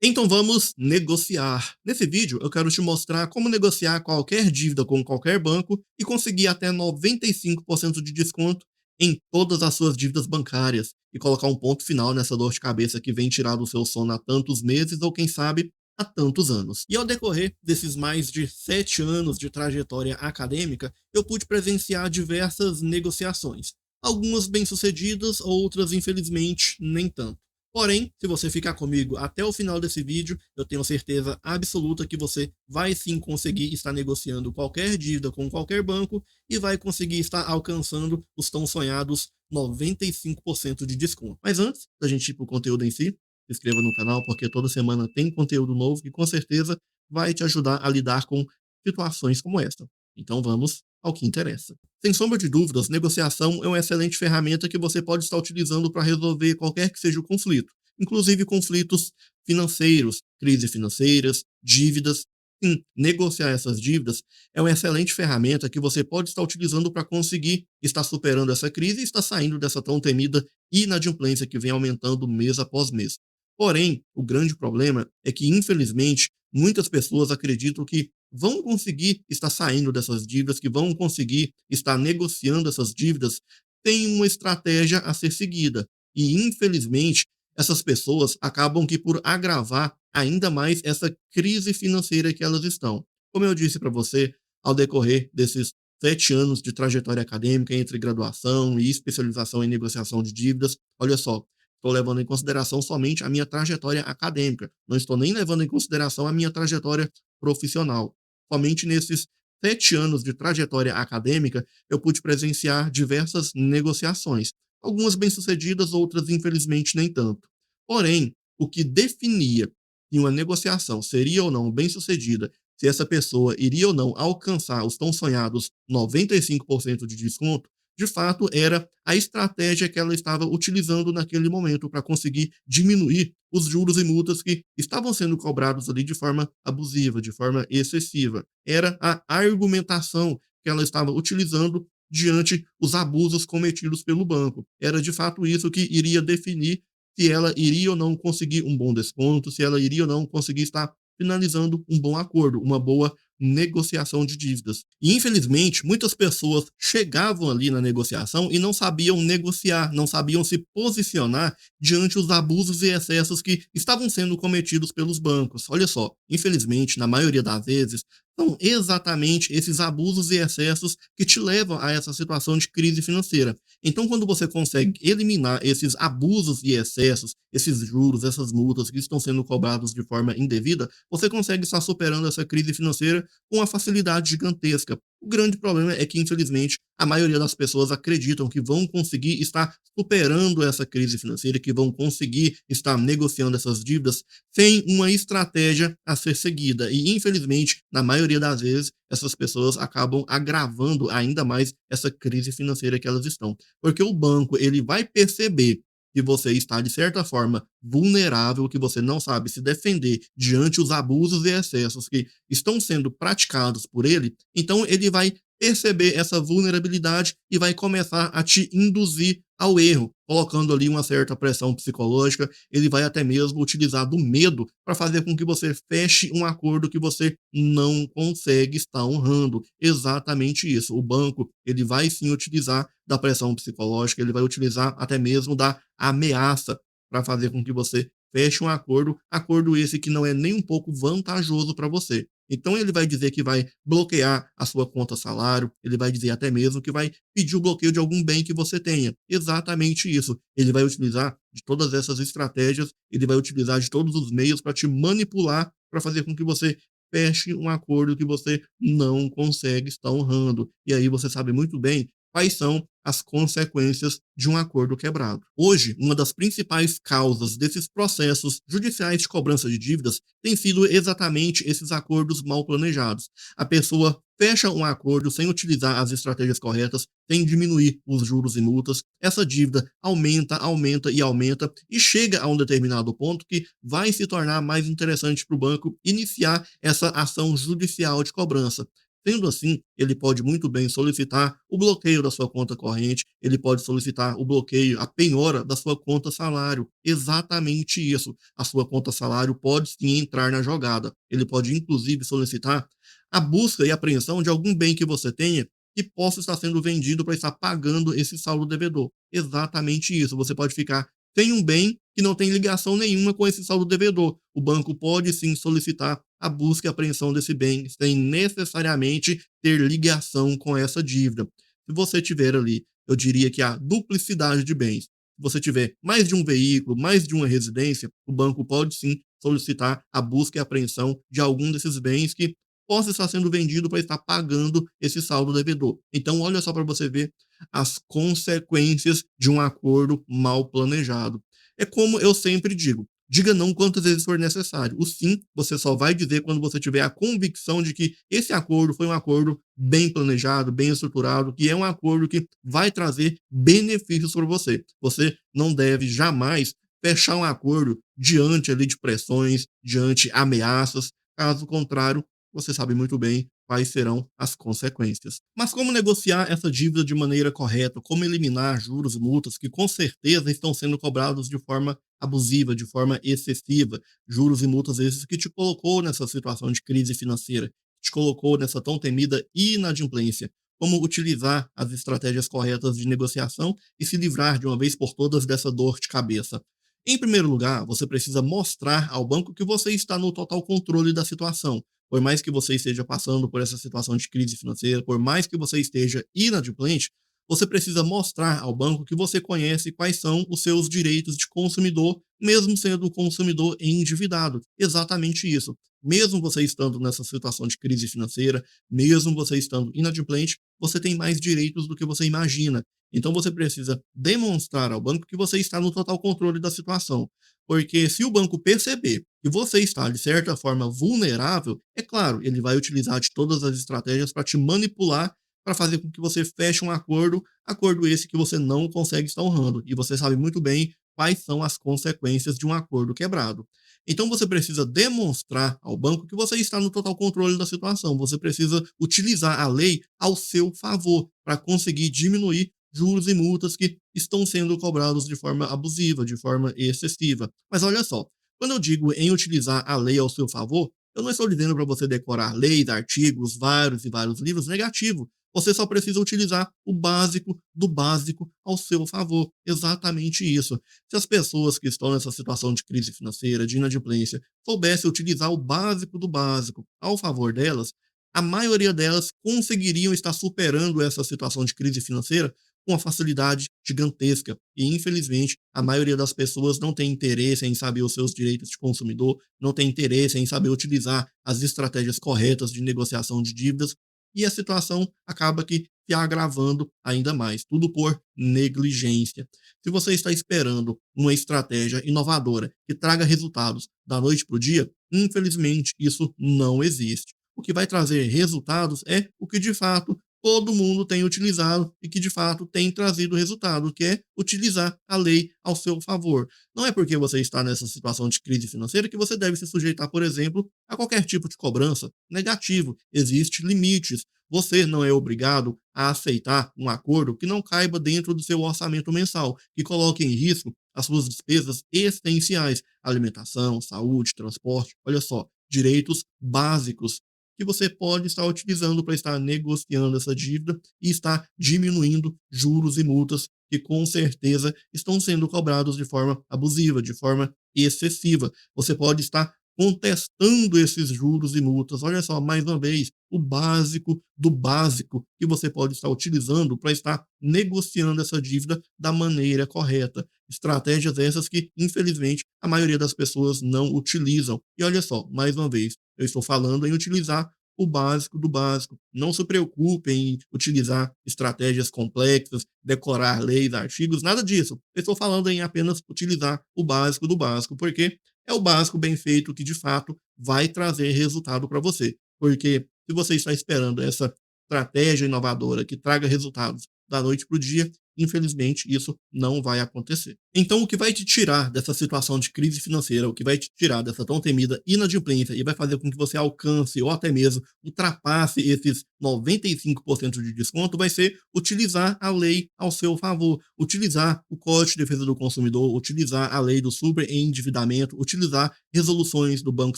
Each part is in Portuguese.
Então vamos negociar. Nesse vídeo eu quero te mostrar como negociar qualquer dívida com qualquer banco e conseguir até 95% de desconto em todas as suas dívidas bancárias e colocar um ponto final nessa dor de cabeça que vem tirar do seu sono há tantos meses ou quem sabe há tantos anos. E ao decorrer desses mais de 7 anos de trajetória acadêmica, eu pude presenciar diversas negociações. Algumas bem-sucedidas, outras infelizmente nem tanto. Porém, se você ficar comigo até o final desse vídeo, eu tenho certeza absoluta que você vai sim conseguir estar negociando qualquer dívida com qualquer banco e vai conseguir estar alcançando os tão sonhados 95% de desconto. Mas antes da gente ir para o conteúdo em si, se inscreva no canal porque toda semana tem conteúdo novo que com certeza vai te ajudar a lidar com situações como esta. Então vamos ao que interessa. Sem sombra de dúvidas, negociação é uma excelente ferramenta que você pode estar utilizando para resolver qualquer que seja o conflito, inclusive conflitos financeiros, crises financeiras, dívidas. Sim, negociar essas dívidas é uma excelente ferramenta que você pode estar utilizando para conseguir estar superando essa crise e estar saindo dessa tão temida inadimplência que vem aumentando mês após mês. Porém, o grande problema é que, infelizmente, muitas pessoas acreditam que vão conseguir estar saindo dessas dívidas, que vão conseguir estar negociando essas dívidas, tem uma estratégia a ser seguida. E, infelizmente, essas pessoas acabam que por agravar ainda mais essa crise financeira que elas estão. Como eu disse para você, ao decorrer desses 7 anos de trajetória acadêmica entre graduação e especialização em negociação de dívidas, olha só, estou levando em consideração somente a minha trajetória acadêmica, não estou nem levando em consideração a minha trajetória profissional. Somente nesses 7 anos de trajetória acadêmica, eu pude presenciar diversas negociações, algumas bem-sucedidas, outras infelizmente nem tanto. Porém, o que definia se uma negociação seria ou não bem-sucedida, se essa pessoa iria ou não alcançar os tão sonhados 95% de desconto, de fato era a estratégia que ela estava utilizando naquele momento para conseguir diminuir os juros e multas que estavam sendo cobrados ali de forma abusiva, de forma excessiva. Era a argumentação que ela estava utilizando diante os abusos cometidos pelo banco. Era de fato isso que iria definir se ela iria ou não conseguir um bom desconto, se ela iria ou não conseguir estar finalizando um bom acordo, uma boa negociação de dívidas. E infelizmente, muitas pessoas chegavam ali na negociação e não sabiam negociar, não sabiam se posicionar diante os abusos e excessos que estavam sendo cometidos pelos bancos. Olha só, infelizmente, na maioria das vezes, são exatamente esses abusos e excessos que te levam a essa situação de crise financeira. Então, quando você consegue eliminar esses abusos e excessos, esses juros, essas multas que estão sendo cobrados de forma indevida, você consegue estar superando essa crise financeira com uma facilidade gigantesca. O grande problema é que, infelizmente, a maioria das pessoas acreditam que vão conseguir estar superando essa crise financeira, que vão conseguir estar negociando essas dívidas sem uma estratégia a ser seguida. E, infelizmente, na maioria das vezes, essas pessoas acabam agravando ainda mais essa crise financeira que elas estão. Porque o banco, ele vai perceber que você está, de certa forma, vulnerável, que você não sabe se defender diante os abusos e excessos que estão sendo praticados por ele, então ele vai perceber essa vulnerabilidade e vai começar a te induzir ao erro, colocando ali uma certa pressão psicológica. Ele vai até mesmo utilizar do medo para fazer com que você feche um acordo que você não consegue estar honrando. Exatamente isso. O banco, ele vai sim utilizar da pressão psicológica, ele vai utilizar até mesmo da ameaça para fazer com que você feche um acordo, acordo esse que não é nem um pouco vantajoso para você. Então ele vai dizer que vai bloquear a sua conta salário, ele vai dizer até mesmo que vai pedir o bloqueio de algum bem que você tenha. Exatamente isso. Ele vai utilizar de todas essas estratégias, ele vai utilizar de todos os meios para te manipular, para fazer com que você feche um acordo que você não consegue estar honrando. E aí você sabe muito bem quais são as consequências de um acordo quebrado. Hoje, uma das principais causas desses processos judiciais de cobrança de dívidas tem sido exatamente esses acordos mal planejados. A pessoa fecha um acordo sem utilizar as estratégias corretas, sem diminuir os juros e multas, essa dívida aumenta, aumenta e aumenta e chega a um determinado ponto que vai se tornar mais interessante para o banco iniciar essa ação judicial de cobrança. Sendo assim, ele pode muito bem solicitar o bloqueio da sua conta corrente, ele pode solicitar o bloqueio, a penhora da sua conta salário. Exatamente isso. A sua conta salário pode sim entrar na jogada. Ele pode inclusive solicitar a busca e apreensão de algum bem que você tenha que possa estar sendo vendido para estar pagando esse saldo devedor. Exatamente isso. Você pode ficar sem um bem que não tem ligação nenhuma com esse saldo devedor. O banco pode sim solicitar a busca e apreensão desse bem, sem necessariamente ter ligação com essa dívida. Se você tiver ali, eu diria que a duplicidade de bens. Se você tiver mais de um veículo, mais de uma residência, o banco pode sim solicitar a busca e apreensão de algum desses bens que possa estar sendo vendido para estar pagando esse saldo devedor. Então, olha só para você ver as consequências de um acordo mal planejado. É como eu sempre digo: diga não quantas vezes for necessário. O sim, você só vai dizer quando você tiver a convicção de que esse acordo foi um acordo bem planejado, bem estruturado, que é um acordo que vai trazer benefícios para você. Você não deve jamais fechar um acordo diante ali de pressões, diante ameaças. Caso contrário, você sabe muito bem quais serão as consequências. Mas como negociar essa dívida de maneira correta? Como eliminar juros e multas que com certeza estão sendo cobrados de forma abusiva, de forma excessiva? Juros e multas esses que te colocou nessa situação de crise financeira, te colocou nessa tão temida inadimplência. Como utilizar as estratégias corretas de negociação e se livrar de uma vez por todas dessa dor de cabeça? Em primeiro lugar, você precisa mostrar ao banco que você está no total controle da situação. Por mais que você esteja passando por essa situação de crise financeira, por mais que você esteja inadimplente, você precisa mostrar ao banco que você conhece quais são os seus direitos de consumidor, mesmo sendo um consumidor endividado. Exatamente isso. Mesmo você estando nessa situação de crise financeira, mesmo você estando inadimplente, você tem mais direitos do que você imagina. Então você precisa demonstrar ao banco que você está no total controle da situação. Porque se o banco perceber que você está, de certa forma, vulnerável, é claro, ele vai utilizar de todas as estratégias para te manipular, para fazer com que você feche um acordo, acordo esse que você não consegue estar honrando. E você sabe muito bem quais são as consequências de um acordo quebrado. Então você precisa demonstrar ao banco que você está no total controle da situação. Você precisa utilizar a lei ao seu favor para conseguir diminuir juros e multas que estão sendo cobrados de forma abusiva, de forma excessiva. Mas olha só, quando eu digo em utilizar a lei ao seu favor, eu não estou dizendo para você decorar leis, artigos, vários e vários livros, negativo. Você só precisa utilizar o básico do básico ao seu favor. Exatamente isso. Se as pessoas que estão nessa situação de crise financeira, de inadimplência, soubessem utilizar o básico do básico ao favor delas, a maioria delas conseguiriam estar superando essa situação de crise financeira com uma facilidade gigantesca. E, infelizmente, a maioria das pessoas não tem interesse em saber os seus direitos de consumidor, não tem interesse em saber utilizar as estratégias corretas de negociação de dívidas, e a situação acaba que se agravando ainda mais, tudo por negligência. Se você está esperando uma estratégia inovadora que traga resultados da noite para o dia, infelizmente isso não existe. O que vai trazer resultados é o que de fato todo mundo tem utilizado e que de fato tem trazido resultado, que é utilizar a lei ao seu favor. Não é porque você está nessa situação de crise financeira que você deve se sujeitar, por exemplo, a qualquer tipo de cobrança negativo. Existem limites. Você não é obrigado a aceitar um acordo que não caiba dentro do seu orçamento mensal, que coloque em risco as suas despesas essenciais, alimentação, saúde, transporte. Olha só, direitos básicos que você pode estar utilizando para estar negociando essa dívida e estar diminuindo juros e multas que com certeza estão sendo cobrados de forma abusiva, de forma excessiva. Você pode estar contestando esses juros e multas. Olha só, mais uma vez, o básico do básico que você pode estar utilizando para estar negociando essa dívida da maneira correta. Estratégias essas que, infelizmente, a maioria das pessoas não utilizam. E olha só, mais uma vez, eu estou falando em utilizar o básico do básico. Não se preocupe em utilizar estratégias complexas, decorar leis, artigos, nada disso. Eu estou falando em apenas utilizar o básico do básico, porque é o básico bem feito que de fato vai trazer resultado para você. Porque se você está esperando essa estratégia inovadora que traga resultados da noite para o dia, Infelizmente, isso não vai acontecer. Então, o que vai te tirar dessa situação de crise financeira, o que vai te tirar dessa tão temida inadimplência e vai fazer com que você alcance ou até mesmo ultrapasse esses 95% de desconto, vai ser utilizar a lei ao seu favor, utilizar o Código de Defesa do Consumidor, utilizar a lei do superendividamento, utilizar resoluções do Banco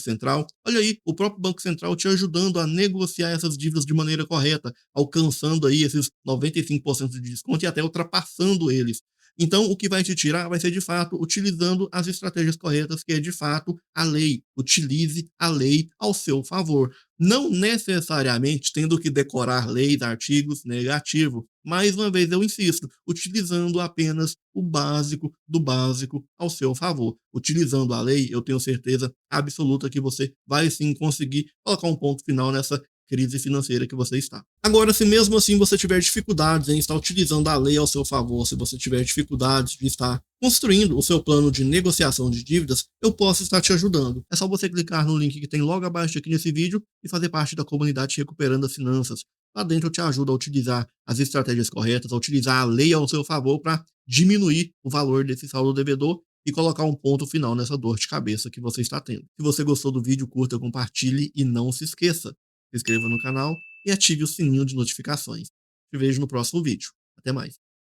Central. Olha aí, o próprio Banco Central te ajudando a negociar essas dívidas de maneira correta, alcançando aí esses 95% de desconto e até ultrapassando eles. Então, o que vai te tirar vai ser, de fato, utilizando as estratégias corretas, que é, de fato, a lei. Utilize a lei ao seu favor. Não necessariamente tendo que decorar leis, artigos, negativo. Mais uma vez, eu insisto, utilizando apenas o básico do básico ao seu favor. Utilizando a lei, eu tenho certeza absoluta que você vai sim conseguir colocar um ponto final nessa crise financeira que você está. Agora, se mesmo assim você tiver dificuldades em estar utilizando a lei ao seu favor, se você tiver dificuldades de estar construindo o seu plano de negociação de dívidas, eu posso estar te ajudando. É só você clicar no link que tem logo abaixo aqui nesse vídeo e fazer parte da comunidade Recuperando as Finanças. Lá dentro eu te ajudo a utilizar as estratégias corretas, a utilizar a lei ao seu favor para diminuir o valor desse saldo devedor e colocar um ponto final nessa dor de cabeça que você está tendo. Se você gostou do vídeo, curta, compartilhe e não se esqueça, se inscreva no canal e ative o sininho de notificações. Te vejo no próximo vídeo. Até mais.